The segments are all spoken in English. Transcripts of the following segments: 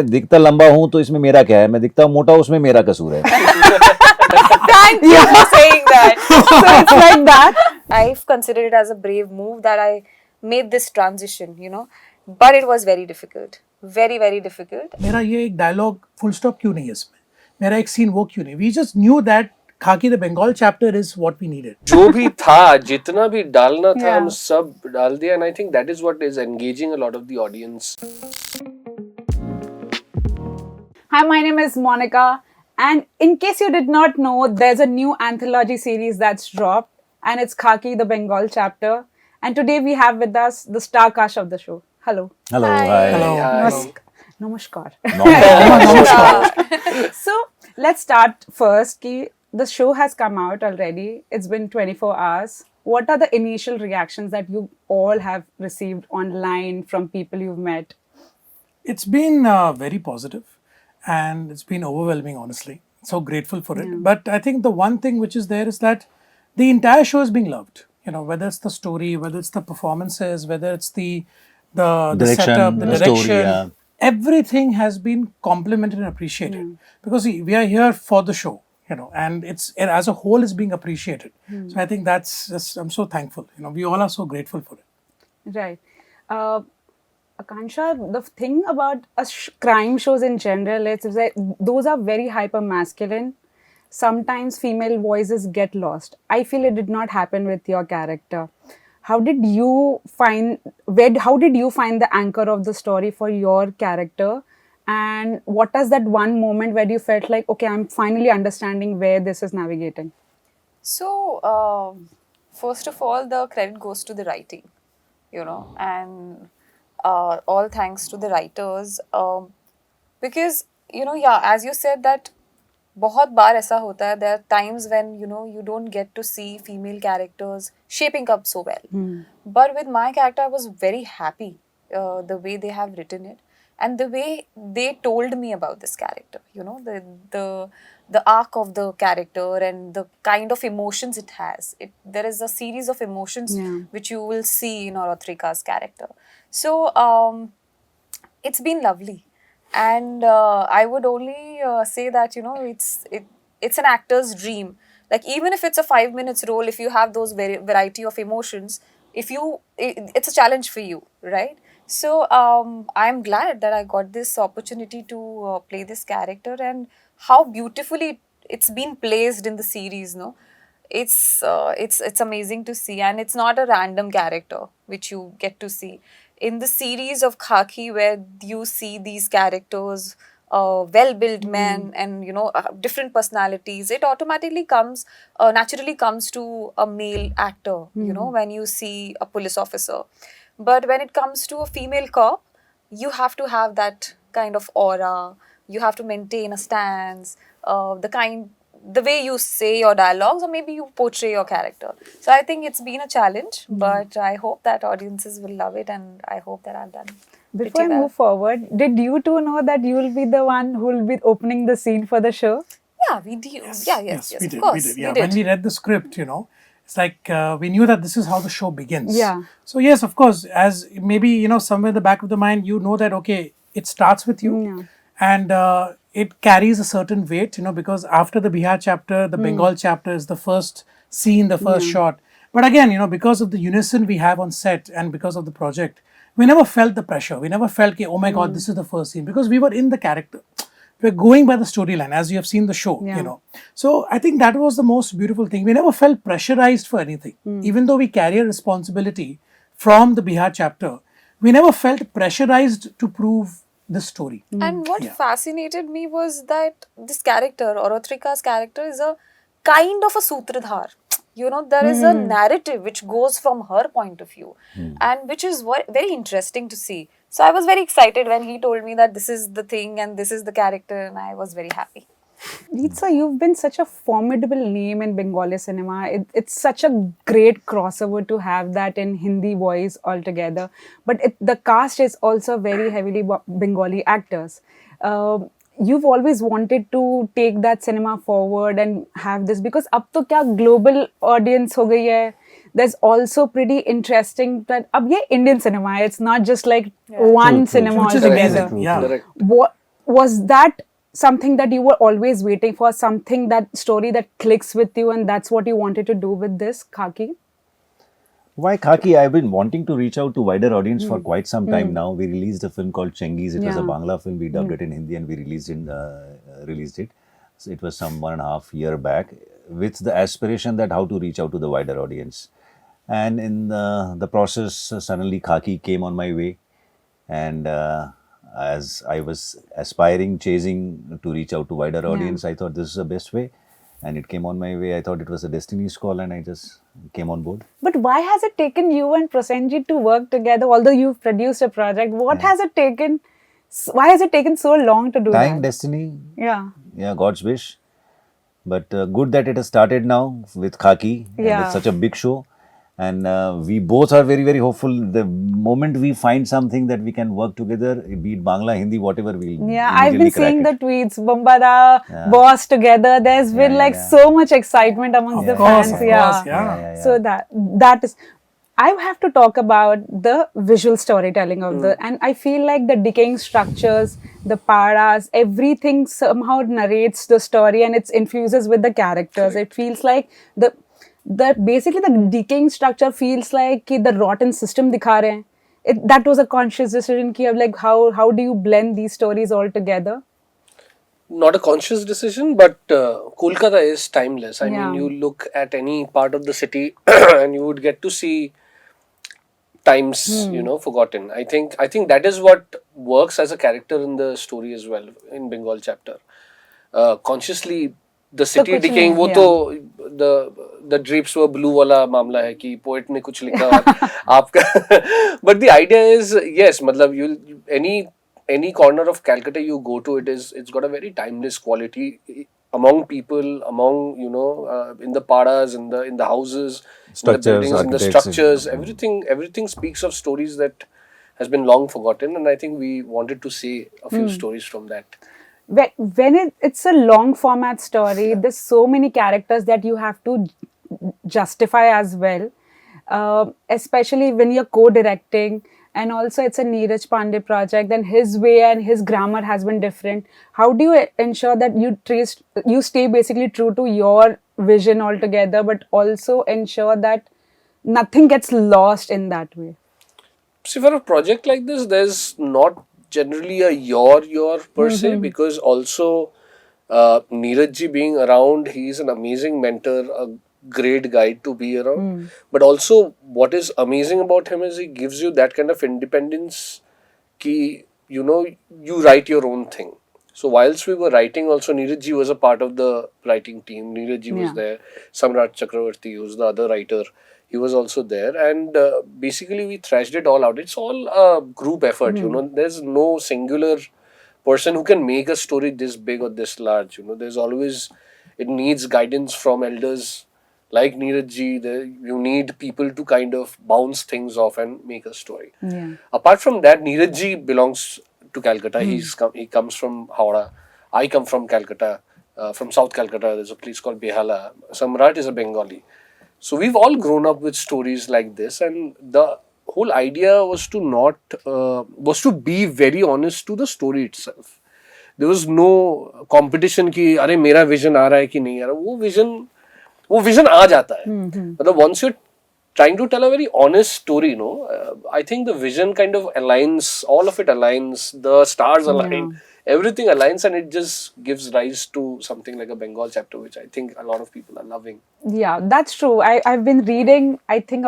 दिखता लंबा हूँ तो इसमें मेरा क्या है, मैं दिखता मोटा हूँ उसमें मेरा कसूर है. Thank you for saying that. So it's like that. I've considered it as a brave move that I made this transition, you know. But it was very difficult. Very, very difficult. मेरा ये एक dialogue full stop क्यों नहीं है इसमें, मेरा एक scene वो क्यों नहीं, we just knew that Khakee the Bengal chapter is what we needed. जो भी था, जितना भी डालना था, Yeah. हम सब डाल दिया. And I think that is what is engaging a lot of the audience. Hi, my name is Monica, and in case you did not know, there's a new anthology series that's dropped, and it's Khaki, the Bengal chapter. And today we have with us the star cast of the show. Hello. Hello, Hi. hi. Hello. Namaskar. No. So let's start first. Ki the show has come out already. It's been 24 hours. What are the initial reactions that you all have received online from people you've met? It's been very positive and it's been overwhelming, honestly. So grateful for it. But I think the one thing which is there is that the entire show is being loved. You know, whether it's the story, whether it's the performances, whether it's the Direction, setup, the the story, direction, yeah. everything has been complimented and appreciated. Because see, we are here for the show, you know, and it as a whole is being appreciated. So I think that's just, I'm so thankful. You know, we all are so grateful for it. Right. Akansha, the thing about crime shows in general is that those are very hyper masculine. Sometimes female voices get lost. I feel it did not happen with your character. How did you find the anchor of the story for your character? And what is that one moment where you felt like, okay, I'm finally understanding where this is navigating? So, first of all, the credit goes to the writing, you know, and all thanks to the writers. Because, you know, yeah, as you said that बहुत बार ऐसा होता है, there are times when, you know, you don't get to see female characters shaping up so well. But with my character, I was very happy the way they have written it and the way they told me about this character, you know, the arc of the character and the kind of emotions it has. There is a series of emotions which you will see in Orotrika's character. So it's been lovely. And I would only say that, you know, it's an actor's dream. Like, even if it's a 5 minutes role, if you have those variety of emotions, it's a challenge for you, right? So I'm glad that I got this opportunity to play this character, and how beautifully it's been placed in the series, no? It's amazing to see, and it's not a random character which you get to see in the series of Khaki, where you see these characters, well-built men, and, you know, different personalities. It automatically naturally comes to a male actor, you know, when you see a police officer. But when it comes to a female cop, you have to have that kind of aura. You have to maintain a stance, the way you say your dialogues, or maybe you portray your character. So I think it's been a challenge, but I hope that audiences will love it, and I hope that I've done Before pretty I well. move forward, did you two know that you will be the one who will be opening the scene for the show? Yeah, we do. Yes, we of did. course. We did. Yeah, when we read the script, you know, it's like we knew that this is how the show begins. Yeah. So yes, of course, as maybe, you know, somewhere in the back of the mind, you know that okay, it starts with you, and it carries a certain weight, you know, because after the Bihar chapter, the Bengal chapter is the first scene, the first shot. But again, you know, because of the unison we have on set and because of the project, we never felt the pressure. We never felt, oh my God, this is the first scene, because we were in the character. We're going by the storyline, as you have seen the show, you know. So I think that was the most beautiful thing. We never felt pressurized for anything. Even though we carry a responsibility from the Bihar chapter, we never felt pressurized to prove this story. And what fascinated me was that this character, Orotrika's character, is a kind of a sutradhar. You know, there is a narrative which goes from her point of view, and which is very interesting to see. So I was very excited when he told me that this is the thing and this is the character, and I was very happy. Ritsa, you've been such a formidable name in Bengali cinema. It's such a great crossover to have that in Hindi voice altogether. But the cast is also very heavily Bengali actors. You've always wanted to take that cinema forward and have this, because अब तो क्या global audience हो गई है. There's also pretty interesting that अब ये Indian cinema है. It's not just like one cinema Which is altogether. amazing. Yeah. Correct. What was that something that you were always waiting for, something, that story that clicks with you, and that's what you wanted to do with this Khaki? Why Khaki? I've been wanting to reach out to wider audience for quite some time now. We released a film called Chengiz. It was a Yeah. Bangla film. We dubbed it in Hindi and we released it. So it was some 1.5 year back with the aspiration that how to reach out to the wider audience. And in the process, suddenly Khaki came on my way. And as I was aspiring, chasing to reach out to wider audience, I thought this is the best way. And it came on my way. I thought it was a destiny's call and I just came on board. But why has it taken you and Prosenjit to work together? Although you've produced a project, what has it taken? Why has it taken so long to do Time, that? destiny, Yeah. yeah, God's wish. But good that it has started now with Khaki. And Yeah. it's such a big show. And we both are very, very hopeful. The moment we find something that we can work together, be it Bangla, Hindi, whatever, we'll Yeah, I've been immediately crack seeing it. the tweets, Bombada, Yeah. Boss together. There's been Yeah, like yeah. so much excitement amongst the fans. Of Yeah. course, Yeah. So that is, I have to talk about the visual storytelling of the, and I feel like the decaying structures, the paras, everything somehow narrates the story and it infuses with the characters. It feels like the basically the decaying structure feels like कि the rotten system दिखा रहे हैं. That was a conscious decision कि अब like how do you blend these stories all together? Not a conscious decision, but Kolkata is timeless. I Yeah. mean, you look at any part of the city and you would get to see times, forgotten. I think that is what works as a character in the story as well in Bengal chapter. Consciously, the city कुछ decaying, नहीं, वो तो the drapes were blue वाला मामला है कि poet ने कुछ लिखा और आपका. But the idea is, yes, मतलब any corner of Calcutta you go to, it's got a very timeless quality among people, among in the padas, in the houses, in the Structures, buildings, in the architects, structures. Everything speaks of stories that has been long forgotten, and I think we wanted to say a few stories from that. When it's a long format story, there's so many characters that you have to justify as well, especially when you're co-directing. And also it's a Neeraj Pandey project, and his way and his grammar has been different. How do you ensure that you stay basically true to your vision altogether, but also ensure that nothing gets lost in that way? See, for a project like this, there's not generally a your per se, because also Neeraj ji being around, he's an amazing mentor, a great guide to be around. But also, what is amazing about him is he gives you that kind of independence ki, you write your own thing. So whilst we were writing, also Neeraj ji was a part of the writing team. Neeraj ji was there. Samrat Chakravarti, who's the other writer, he was also there. And basically we thrashed it all out. It's all a group effort, There's no singular person who can make a story this big or this large. There's always, it needs guidance from elders like Neeraj ji. You need people to kind of bounce things off and make a story. Yeah. Apart from that, Neeraj ji belongs to Calcutta. He comes from Howrah. I come from Calcutta, from South Calcutta. There's a place called Behala. Samrat is a Bengali. So we've all grown up with stories like this, and the whole idea was to be very honest to the story itself. There was no competition कि अरे मेरा vision आ रहा है कि नहीं आ रहा. वो vision आ जाता है. मतलब once you're trying to tell a very honest story, I think the vision kind of aligns, all of it aligns, the stars align, everything aligns, and it just gives rise to something like a Bengal chapter, which I think a lot of people are loving. Yeah, that's true. I've been reading. I think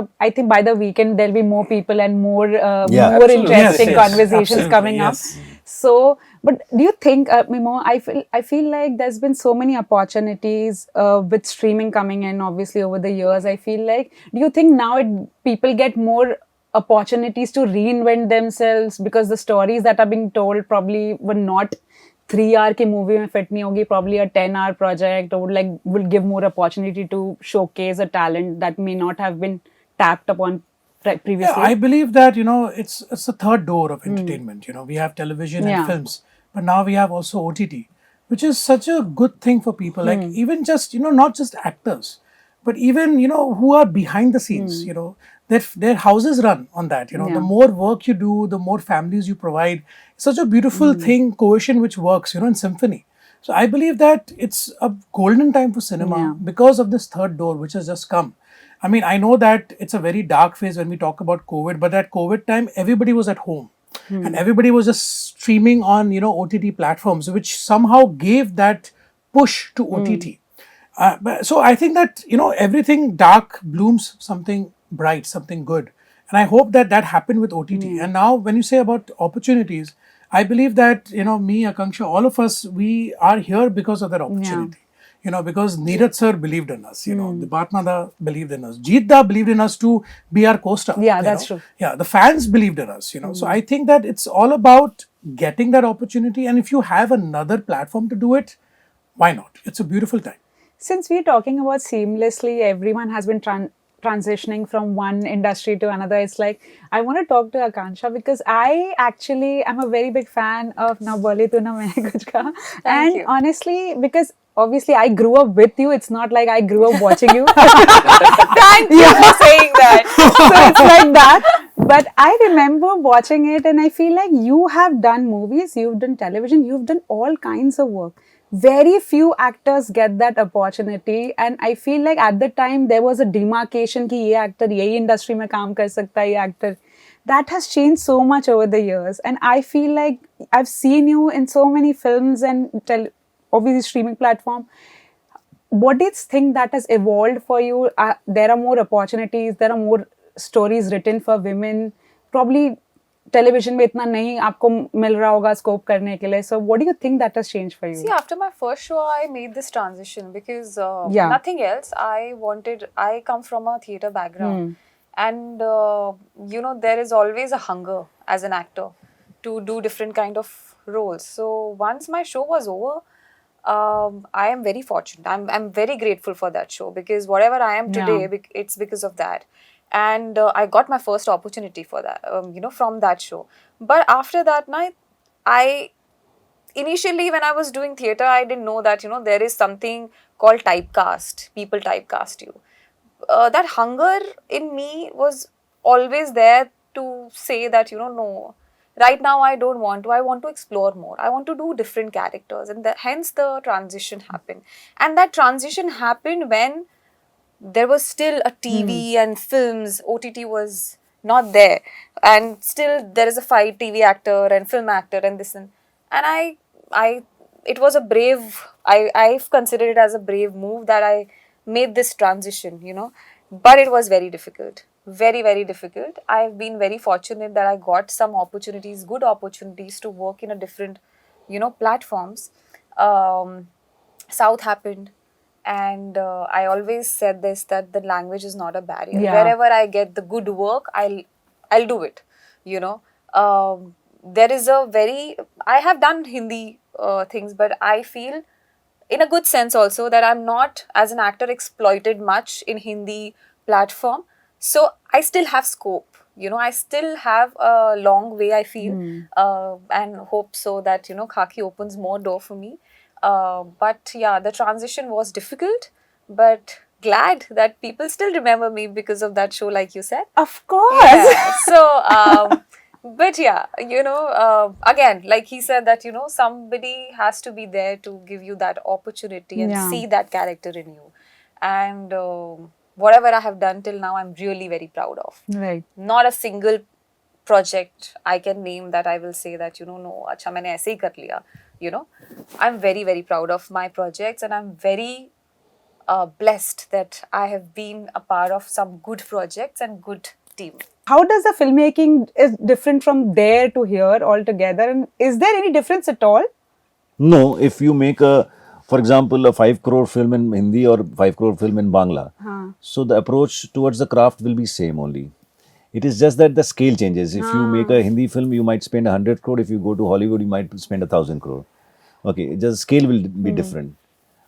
by the weekend there'll be more people and more absolutely. interesting Yes, conversations absolutely, coming yes. up. So, but do you think, Mimo? I feel like there's been so many opportunities with streaming coming in. Obviously, over the years, I feel like. Do you think now people get more opportunities to reinvent themselves because the stories that are being told probably were not 3 hour की movie में fit नहीं होगी, probably a 10-hour project, or will give more opportunity to showcase a talent that may not have been tapped upon previously. Yeah, I believe that it's the third door of entertainment. We have television and films, but now we have also OTT, which is such a good thing for people. Like even just not just actors, but even who are behind the scenes. their houses run on that. You know, the Yeah. more work you do, the more families you provide. It's such a beautiful thing, cohesion which works, you know, in symphony. So I believe that it's a golden time for cinema Yeah. because of this third door which has just come. I mean, I know that it's a very dark phase when we talk about COVID, but at COVID time, everybody was at home and everybody was just streaming on, you know, OTT platforms, which somehow gave that push to OTT. So I think that, you know, everything dark blooms something bright, something good. And I hope that that happened with OTT. And now when you say about opportunities, I believe that, you know, me, Akanksha, all of us, we are here because of that opportunity. You know, because Neeraj sir believed in us, you know, the Batmada believed in us, Jeet Da believed in us to be our co-star. Yeah, you that's know. true. Yeah, the fans believed in us, you know. So I think that it's all about getting that opportunity. And if you have another platform to do it, why not? It's a beautiful time. Since we're talking about seamlessly, everyone has been transitioning from one industry to another. It's like, I want to talk to Akansha because I actually am a very big fan of Na Bole Tu Na Maine Kuch Kaha. And you. honestly, because obviously I grew up with you, it's not like I grew up watching you. Thank you for saying that. So it's like that. But I remember watching it and I feel like you have done movies, you've done television, you've done all kinds of work. Very few actors get that opportunity and I feel like at the time there was a demarcation कि ये actor यही industry में काम कर सकता है ये actor. That has changed so much over the years and I feel like I've seen you in so many films and obviously streaming platform. What do you think that has evolved for you? There are more opportunities, there are more stories written for women. Probably television में इतना नहीं आपको मिल रहा होगा scope करने के लिए. So what do you think that has changed for you? See, after my first show, I made this transition because Yeah. nothing else. I come from a theatre background. And, you know, there is always a hunger as an actor to do different kind of roles. So once my show was over, I am very fortunate. I'm very grateful for that show because whatever I am today, it's because of that. And I got my first opportunity for that, you know, from that show. But after that night, initially when I was doing theatre, I didn't know that, you know, there is something called typecast. People typecast you. That hunger in me was always there to say that, you know, no, right now I don't want to. I want to explore more. I want to do different characters. And hence the transition happened. And that transition happened when there was still a TV and films. OTT was not there. And still there is a fight TV actor and film actor and this and it was a brave, I've considered it as a brave move that I made this transition, you know, but it was very difficult, very, very difficult. I've been very fortunate that I got some opportunities, good opportunities to work in a different, you know, platforms. South happened. And I always said this, that the language is not a barrier. Yeah. Wherever I get the good work, I'll do it, you know. There is a very, I have done Hindi things, but I feel in a good sense also that I'm not as an actor exploited much in Hindi platform. So I still have scope, you know, I still have a long way I feel and hope so that, you know, Khaki opens more door for me. But yeah, the transition was difficult, but glad that people still remember me because of that show, like you said. Of course. Yeah. So, but yeah, you know, again, like he said that, you know, somebody has to be there to give you that opportunity and Yeah. see that character in you. And whatever I have done till now, I'm really very proud of. Right. Not a single project I can name that I will say that, you know, no, acha maine aise hi kar liya. You know, I'm very, very proud of my projects and I'm very blessed that I have been a part of some good projects and good team. How does the filmmaking is different from there to here altogether? And is there any difference at all? No, if you make for example, a 5 crore film in Hindi or 5 crore film in Bangla, so the approach towards the craft will be same only. It is just that the scale changes. If you make a Hindi film, you might spend 100 crore. If you go to Hollywood, you might spend 1,000 crore. Okay, just scale will be different.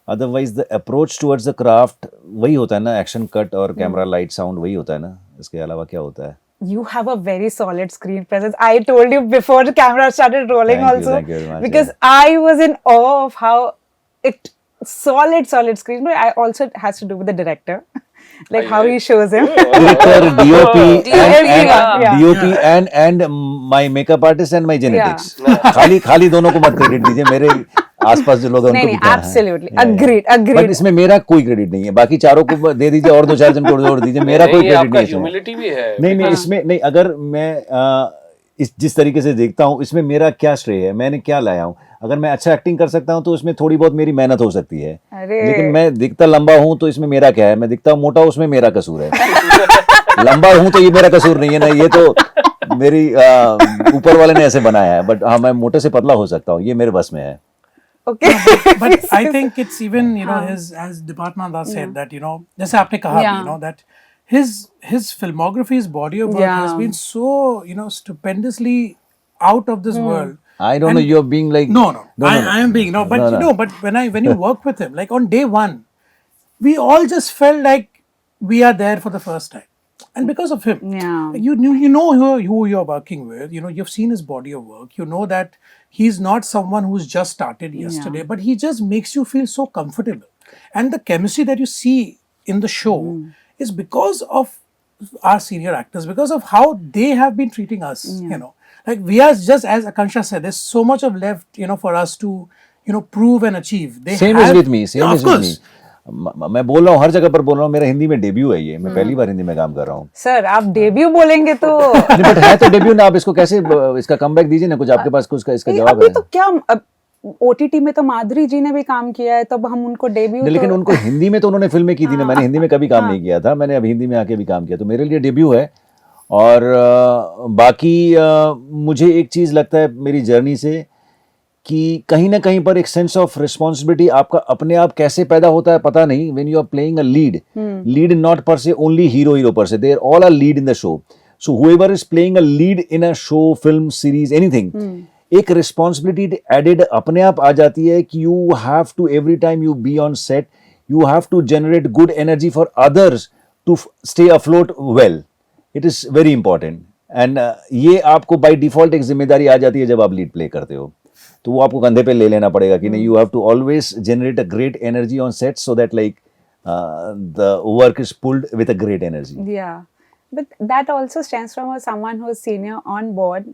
Otherwise, the approach towards the craft, वही होता है ना, action cut और camera light sound वही होता है ना. इसके अलावा क्या होता है? You have a very solid screen presence. I told you before the camera started rolling Thank you also. very much, Because yeah. I was in awe of how it solid screen. But I also has to do with the director. like how he shows him. Director, DOP, Everyone, yeah. DOP and my makeup artist and my genetics. खाली दोनों को मत credit दीजिए, मेरे आसपास जो लोग हैं नहीं उनको नहीं, भी कहा है। absolutely, Yeah, yeah. agreed, agreed. But इसमें मेरा कोई क्रेडिट नहीं है, बाकी चारों को दे दीजिए और 2-4 जन को जोड़ दीजिए, मेरा कोई नहीं, क्रेडिट आपका नहीं है इसमें। ह्यूमिलिटी भी है। नहीं इसमें नहीं, अगर मैं इस जिस तरीके से देखता हूँ इसमें मेरा क्या श्रेय है, मैंने क्या लाया हूँ। अगर मैं अच्छा एक्टिंग कर सकता हूँ तो उसमें थोड़ी बहुत मेरी मेहनत हो सकती है, अरे। लेकिन मैं दिखता लंबा हूँ तो इसमें मेरा क्या है, मैं दिखता मोटा हूँ उसमें मेरा कसूर है। लंबा हूँ तो ये मेरा कसूर नहीं है ना, ये तो मेरी ऊपर वाले ने ऐसे बनाया है। बट हाँ, मैं मोटे से पतला हो सकता हूँ, ये मेरे बस में है। Okay. But I think it's even, you know, his, as Department Das said, that, you know, जैसे आपने कहा, Yeah. you know, that his filmography, his body of work Yeah. has been so, you know, stupendously out of this world. I don't know, you're being like No, I am being no, but you know, but when you work with him, like on day one, we all just felt like we are there for the first time, and because of him, Yeah. you know who you're working with. You know, you've seen his body of work. You know that he's not someone who's just started yesterday, but he just makes you feel so comfortable, and the chemistry that you see in the show is because of our senior actors, because of how they have been treating us. You know, like we are just, as Akansha said, there's so much of left, you know, for us to, you know, prove and achieve. They same is have- with me, same Yeah, is of with course. मी। मैं बोल रहा हूँ, हर जगह पर बोल रहा हूँ, मेरा हिंदी में डेब्यू है ये, मैं पहली बार हिंदी में काम कर रहा हूँ। सर, आप डेब्यू बोलेंगे तो नहीं, बट है तो डेब्यू ना, आप इसको कैसे इसका कमबैक दीजिए ना, कुछ आपके पास कुछ का इसका जवाब अभी है? तो क्या, अब ओटीटी में तो माधुरी जी ने भी काम किया है, तब हम उनको डेब्यू नहीं, लेकिन तो उनको हिंदी में तो उन्होंने फिल्में की थी ना, मैंने हिंदी में कभी काम नहीं किया था, मैंने अब हिंदी में आके भी काम किया, तो मेरे लिए डेब्यू है। और बाकी मुझे एक चीज़ लगता है मेरी जर्नी से कि कहीं ना कहीं पर एक सेंस ऑफ रिस्पॉन्सिबिलिटी आपका अपने आप कैसे पैदा होता है पता नहीं। When you are playing a lead not per se only hero per se, there all are lead in the show. So whoever is playing a lead in a show, film, series, anything, एक responsibility added अपने आप आ जाती है कि you have to, every time you be on set, you have to generate good energy for others to stay afloat well. It is very important, and ये आपको by default एक जिम्मेदारी आ जाती है जब आप लीड प्ले करते हो, तो वो आपको कंधे पे ले लेना पड़ेगा कि नहीं, you have to always generate a great energy on set so that like the work is pulled with a great energy. yeah, but that also stems from someone who is senior on board.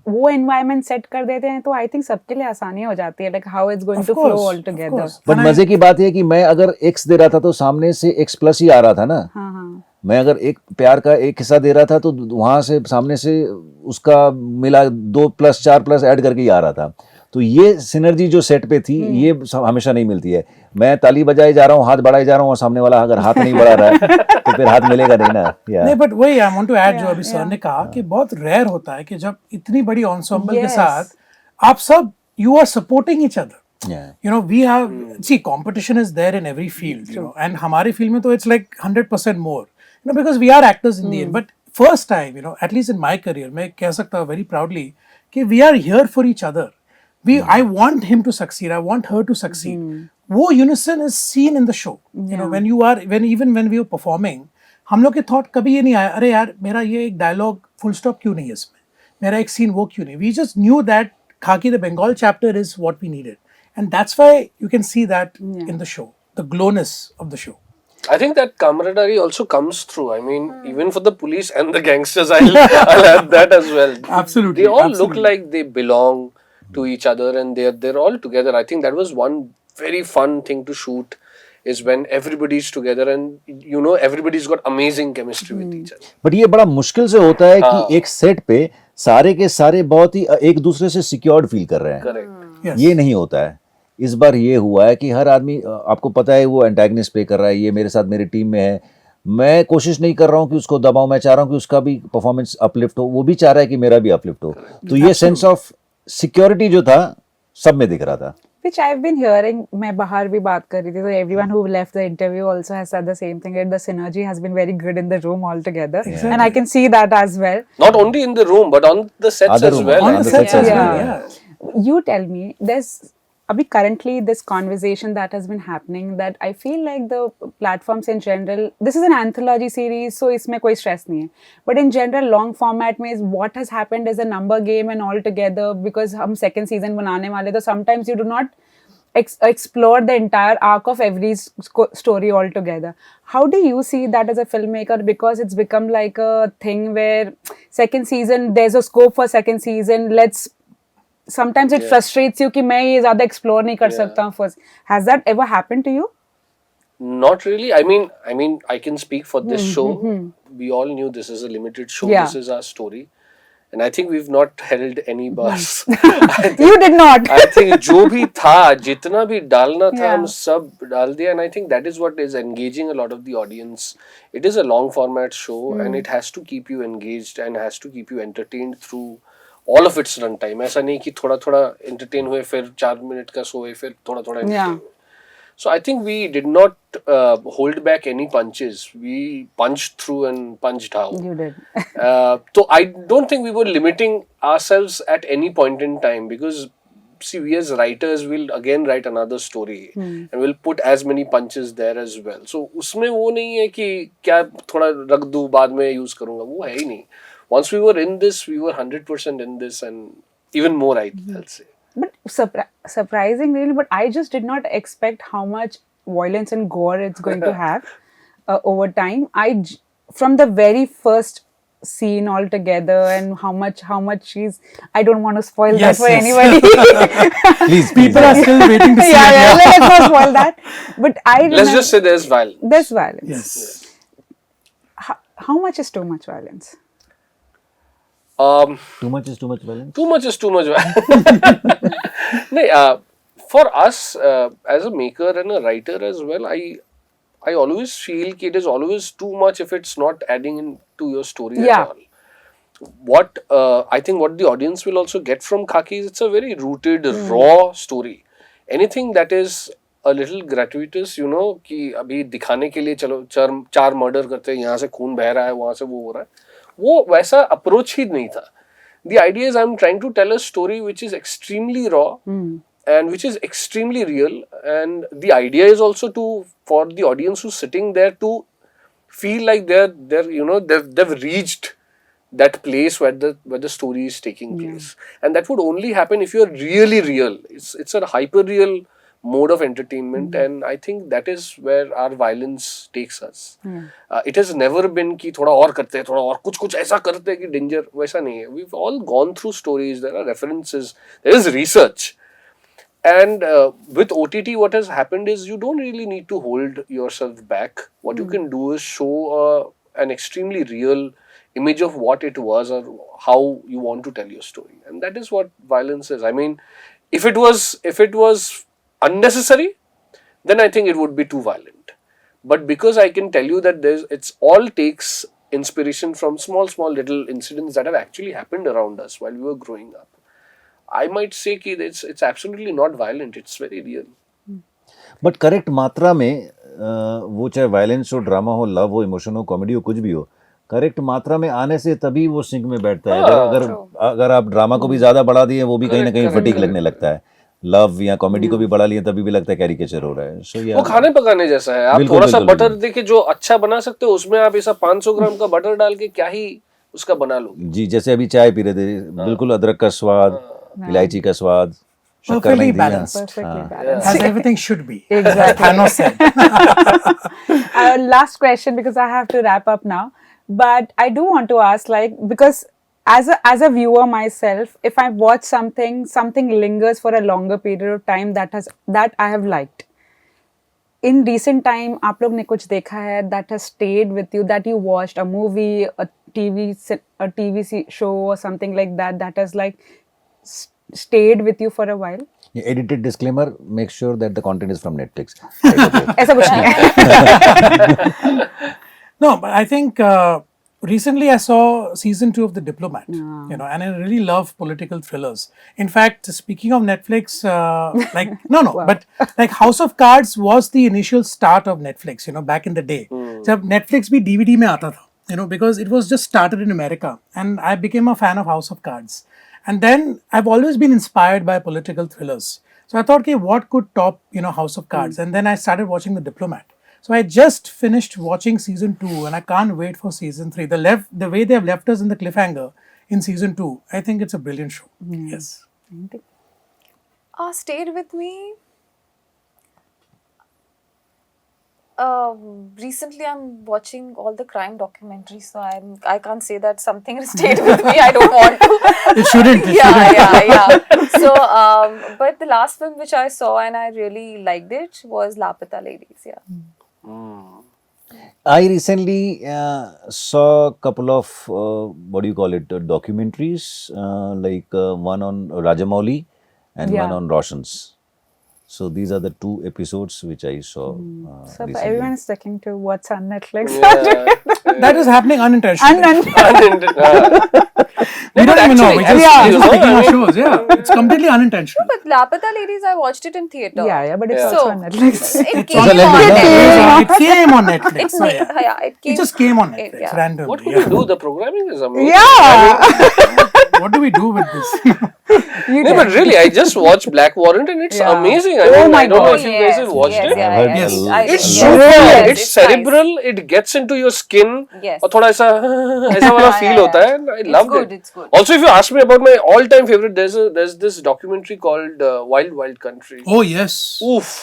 वो environment set कर देते हैं तो I think सबके लिए आसानी हो जाती है, like how it's going Of to course, flow all of together. course. But मजे की बात है कि मैं अगर एक्स दे रहा था तो सामने से एक्स प्लस ही आ रहा था ना। हाँ हाँ, मैं अगर एक प्यार का एक हिस्सा दे रहा था तो वहां से सामने से उसका मिला 2+, 4+ ऐड करके ही आ रहा था। तो ये सिनर्जी जो सेट पे थी, ये हमेशा नहीं मिलती है। मैं ताली बजाए जा रहा हूँ, हाथ बढ़ाए जा रहा हूँ, और सामने वाला अगर हाथ नहीं बढ़ा रहा है तो फिर हाथ मिलेगा नहीं ना। नहीं, बट वही आई वांट टू ऐड, जो अभी सर ने कहा कि बहुत रेयर होता है कि जब इतनी बड़ी ensemble के Yes. साथ आप सब, you are supporting each other. Yeah. You know, we have, see, competition is there in every field, you know, and हमारी field में तो it's like 100% more, you know, because we are actors in the end. But first time, you know, at least in my career, मैं कह सकता हूँ very proudly कि we are here for each other. I want him to succeed. I want her to succeed. वो unison is seen in the show. You know, even when we were performing, हम लोग के thought कभी ये नहीं आया, अरे यार मेरा ये एक dialogue full stop क्यों नहीं है इसमें, मेरा एक scene वो क्यों नहीं। We just knew that Khaki the Bengal chapter is what we needed, and that's why you can see that in the show, the glowness of the show. I think that camaraderie also comes through. I mean, even for the police and the gangsters, I'll add that as well. Absolutely, They all look absolutely. like they belong to each other, and they're all together. I think that was one very fun thing to shoot, is when everybody's together and you know everybody's got amazing chemistry with each other. But ये बड़ा मुश्किल से होता है कि एक set पे सारे के सारे बहुत ही एक दूसरे से सिक्योर्ड फील कर रहे हैं। Correct. Yes. ये नहीं होता है। इस बार ये हुआ है कि हर आदमी, आपको पता है वो एंटागनिस्ट प्ले कर रहा है, ये मेरे साथ मेरी टीम में है, मैं कोशिश नहीं कर रहा हूँ कि उसको दबाऊं, मैं चाह रहा हूँ कि उसका भी परफॉर्मेंस अपलिफ्ट हो, वो भी चाह रहा है कि मेरा भी अपलिफ्ट हो। तो ये सेंस ऑफ सिक्योरिटी जो था सब में दिख रहा था। which I've been hearing. मैं बाहर भी बात कर रही थी, so everyone who left the interview also has said the same thing, that the synergy has been very good in the room altogether, and I can see that as well. Not only in the room, but on the sets Other as room, well. On on the the sets sets as as well, well. yeah. You tell me, there's abhi currently this conversation that has been happening, that I feel like the platforms in general, this is an anthology series, so इसमें कोई stress नहीं है, but in general long format में is what has happened is a number game and all together, because हम second season बनाने वाले, तो sometimes you do not explore the entire arc of every story altogether. How do you see that as a filmmaker? Because it's become like a thing where second season, there's a scope for second season. Sometimes it frustrates you कि मैं ये ज़्यादा explore नहीं कर सकता हूँ first. Has that ever happened to you? Not really. I mean, I can speak for this show. We all knew this is a limited show. Yeah. This is our story, and I think we've not held any bars. You did not. I think जो भी था, जितना भी डालना था, Yeah. हम सब डाल दिया, and I think that is what is engaging a lot of the audience. It is a long format show, and it has to keep you engaged and has to keep you entertained through all of its runtime. ऐसा नहीं कि थोड़ा थोड़ा entertain हुए फिर 4 minute का सोए फिर थोड़ा थोड़ा entertain हुए. So I think we did not hold back any punches. We punched through and punched out. You did. So I don't think we were limiting ourselves at any point in time, because see, we as writers will again write another story and we'll put as many punches there as well. So उसमें वो नहीं है कि क्या थोड़ा रख दूँ बाद में use करूँगा, वो है ही नहीं. Once we were in this, we were 100% in this, and even more, I'll say. But surprising, really. But I just did not expect how much violence and gore it's going to have over time. From the very first scene altogether, and how much she's. I don't want to spoil Yes, that for yes. anybody. Please, People are still waiting to see yeah, it. yeah, let's not spoil that. But I remember, Let's just say there's violence. there's violence. Yes. How much is too much violence? too much is too much violence. Too much is too much. No, for us as a maker and a writer as well, I always feel it is always too much if it's not adding into your story Yeah. at all. What I think what the audience will also get from Khaki is it's a very rooted, raw story. Anything that is a little gratuitous, you know, कि अभी दिखाने के लिए चलो चार murder करते हैं, यहाँ से खून बह रहा है, वहाँ से वो हो रहा है, वो वैसा अप्रोच ही नहीं था. The idea is I'm trying to tell a story which is extremely raw and which is extremely real, and the idea is also for the audience who's sitting there to feel like they're you know they've reached that place where the story is taking place, and that would only happen if you're really real. It's a hyper real mode of entertainment, and I think that is where our violence takes us. It has never been कि थोड़ा और करते हैं, थोड़ा और कुछ ऐसा करते हैं कि danger, वैसा नहीं है. We've all gone through stories, there are references, there is research, and with OTT what has happened is you don't really need to hold yourself back. What you can do is show an extremely real image of what it was or how you want to tell your story, and that is what violence is. I mean, if it was unnecessary, then I think it would be too violent. But because I can tell you that it's all takes inspiration from small little incidents that have actually happened around us while we were growing up, I might say कि it's absolutely not violent, it's very real. But correct मात्रा में वो चाहे violence हो, drama हो, love हो, emotion हो, comedy हो, कुछ भी हो, करेक्ट मात्रा में आने से तभी वो सिंक में बैठता है. अगर आप ड्रामा को भी ज्यादा बढ़ा दिए, वो भी कहीं ना कहीं फटीक लगने लगता है. लव या कॉमेडी को भी बढ़ा लिए तभी भी लगता है कैरिकेचर हो रहा है. सो वो खाने पकाने जैसा है. आप थोड़ा सा बटर देके जो अच्छा बना सकते हो, उसमें आप ऐसा 500 ग्राम का बटर डाल के क्या ही उसका बना लो. जी, जैसे अभी चाय पी रहे थे, बिल्कुल अदरक का स्वाद, इलायची का स्वाद, शक्कर नहीं दी. Perfectly balanced. As everything should be. Exactly. Thanos said. Last question, because I have to wrap up now. But I do want to ask, like, because as a viewer myself, if I watch something lingers for a longer period of time that I have liked. In recent time, आप लोग ने कुछ देखा है that has stayed with you, that you watched a movie, a TV show or something like that has like stayed with you for a while? Edited disclaimer, make sure that the content is from Netflix. ऐसा कुछ नहीं है. No, but I think recently I saw season 2 of The Diplomat, you know, and I really love political thrillers. In fact, speaking of Netflix, but like House of Cards was the initial start of Netflix, you know, back in the day. जब Netflix भी DVD में आता था, you know, because it was just started in America, and I became a fan of House of Cards. And then I've always been inspired by political thrillers. So I thought, okay, what could top, you know, House of Cards? And then I started watching The Diplomat. So I just finished watching season 2, and I can't wait for season 3. The way they have left us in the cliffhanger in season 2, I think it's a brilliant show. Yes. Stayed with me. Recently I'm watching all the crime documentaries, so I can't say that something stayed with me. I don't want to. It shouldn't. It Yeah. So, but the last film which I saw and I really liked it was Lapata Ladies. Yeah. I recently saw a couple of what do you call it documentaries, like one on Rajamouli and one Yeah. on Roshans. So these are the two episodes which I saw. So Recently. everyone is sticking to what's on Netflix. That is happening unintentionally. We don't even know. We just, Yeah. we're just picking our shows. Yeah, it's completely unintentional. But Lapata Ladies, I watched it in theater. Yeah, but it's Yeah. also So, on Netflix. It It's came on on Netflix. Netflix. It came on Netflix. It, So, yeah. it came. It just came on Netflix Yeah. randomly. What could yeah. you do? The programming is amazing. Yeah. What do we do with this? You No, tell. but really, I just watched Black Warrant and it's Yeah. amazing. I Oh mean, my I don't know God. if you guys have watched it. Yeah, I've heard Yes. It's yes, super. yes, It's nice. cerebral. It gets into your skin. Yes. और थोड़ा ऐसा ऐसा वाला Yeah, feel yeah, होता yeah. है. And I It's loved good, it. it's good. Also, if you ask me about my all-time favorite, there's this documentary called Wild Wild Country. Oh yes. Oof.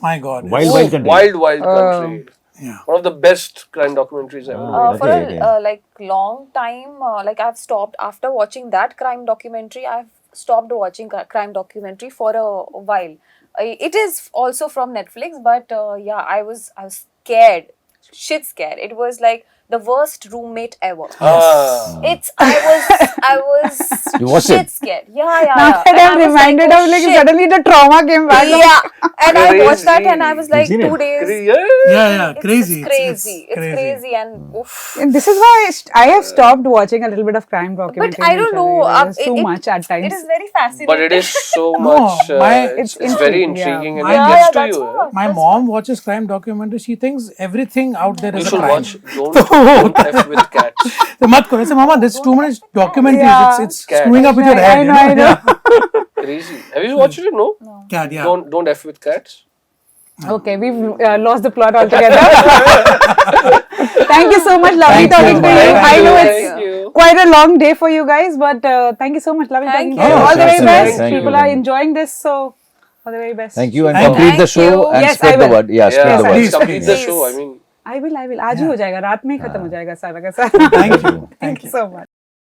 My God. Wild Oof, Wild Country. Wild Wild Country. Yeah. One of the best crime documentaries ever made. For Okay, a okay. like long time, like I've stopped after watching that crime documentary. I've stopped watching crime documentary for a while. It is also from Netflix, but yeah, I was scared, shit scared. It was like the worst roommate ever. Ah. It's I was You watched shit it? scared. Yeah. Now And that I I'm was reminded like, of oh, like shit. suddenly the trauma came back. Yeah, and I watched that Crazy. and I was like seen it? 2 days. Yeah. Yeah. It's Crazy. crazy. It's crazy. crazy and oof. And this is why I have stopped watching a little bit of crime documentaries. But I don't know. It's too much at times. It is very fascinating. But it is so No, much. my- It's very intriguing, yeah. intriguing and My- it gets to that's you. what. My mom watches crime documentaries. She thinks everything out there You is a should crime. watch. Don't F with cats. So, mat karo. I say, Mama, there's too many documentaries. Yeah. It's Cat. screwing up with your I head. know, I know. Crazy. Have you watched it? No. Cat, yeah. Don't F with cats. Okay, we've lost the plot altogether. Thank you so much. Lovely Thank talking you. to you. Thank I know Thank it's you. quite a long day for you guys, but thank you so much. Lovely talking to Thank you. you. All the very Absolutely. best. Thank you. People are enjoying this, so all the very best. Thank you and Thank complete the you. show and Yes, I spread the will. word. Yeah, spread Yeah, the word. please, complete the please. show. I mean. I will. आज ही हो जाएगा. रात में ही खत्म हो जाएगा सारा का सारा. Thank you. Thank you so much.